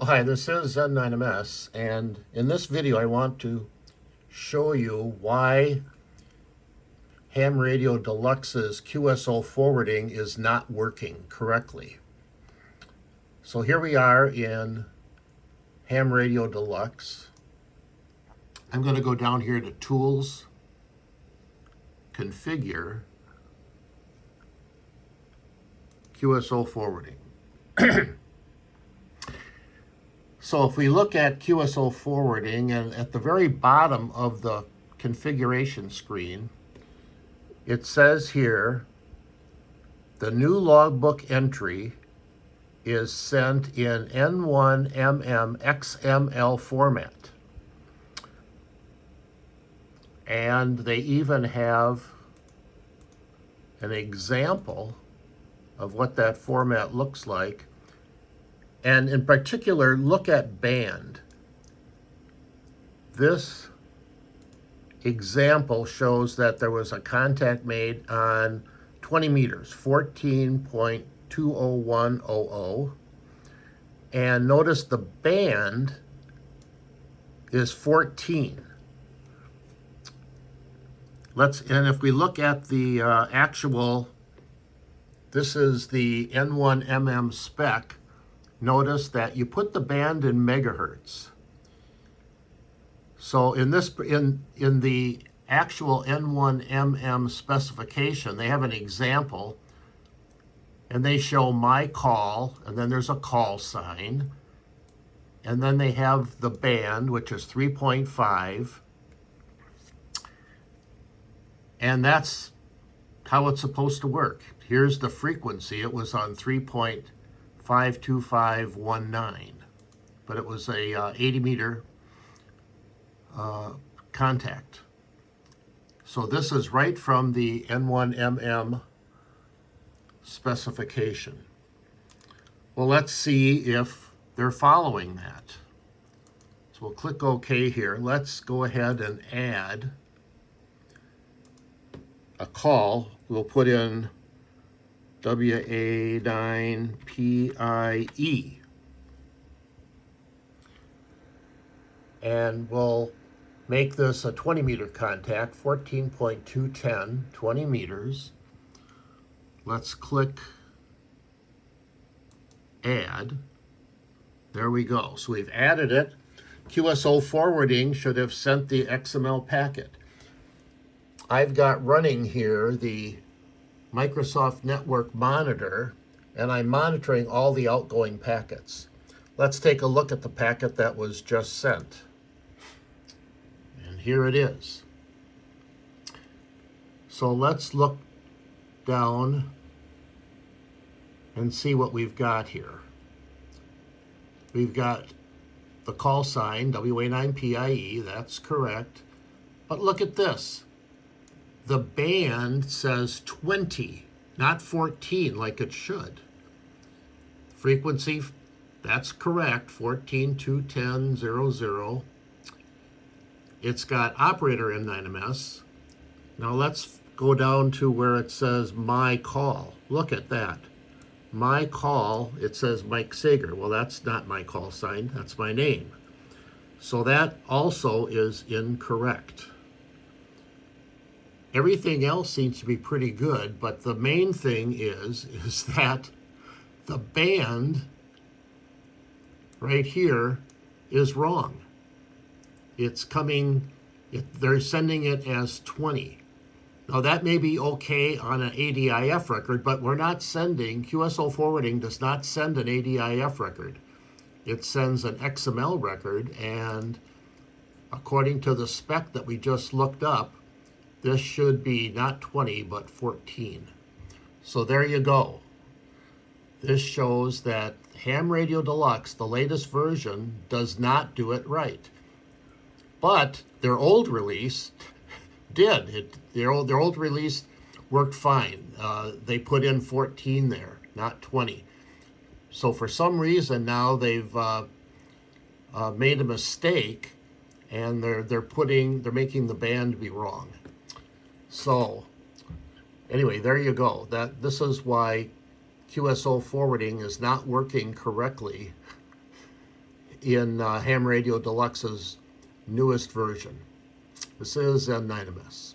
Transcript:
Hi, this is Zen9MS, and in this video I want to show you why Ham Radio Deluxe's QSO forwarding is not working correctly. So here we are in Ham Radio Deluxe. I'm going to go down here to Tools, Configure, QSO forwarding. So if we look at QSO forwarding, and at the very bottom of the configuration screen, it says here, the new logbook entry is sent in N1MM XML format. And they even have an example of what that format looks like. And in particular, look at band. This example shows that there was a contact made on 20 meters, 14.20100. And notice the band is 14. And if we look at the actual, this is the N1MM spec. Notice that you put the band in megahertz. So in the actual N1MM specification, they have an example, and they show my call, and then there's a call sign, and then they have the band, which is 3.5, and that's how it's supposed to work. Here's the frequency. It was on 3.52519, but it was a 80 meter contact. So this is right from the N1MM specification. Well, let's see if they're following that. So we'll click OK here. Let's go ahead and add a call. We'll put in WA9PIE. And we'll make this a 20 meter contact, 14.210, 20 meters. Let's click add. There we go. So we've added it. QSO forwarding should have sent the XML packet. I've got running here the Microsoft Network Monitor, and I'm monitoring all the outgoing packets. Let's take a look at the packet that was just sent. And here it is. So let's look down and see what we've got here. We've got the call sign, WA9PIE, that's correct. But look at this. The band says 20, not 14 like it should. Frequency, that's correct, 14.210.00. It's got operator N9MS. Now let's go down to where it says my call. Look at that. My call, it says Mike Sager. Well, that's not my call sign, that's my name. So that also is incorrect. Everything else seems to be pretty good, but the main thing is that the band right here is wrong. It's coming, they're sending it as 20. Now that may be okay on an ADIF record, but we're not sending, QSO forwarding does not send an ADIF record. It sends an XML record, and according to the spec that we just looked up, this should be not 20, but 14. So there you go. This shows that Ham Radio Deluxe, the latest version, does not do it right. But their old release did. Their old release worked fine. They put in 14 there, not 20. So for some reason now they've made a mistake, and they're making the band be wrong. So anyway, there you go. This is why QSO forwarding is not working correctly in Ham Radio Deluxe's newest version. This is Anonymous.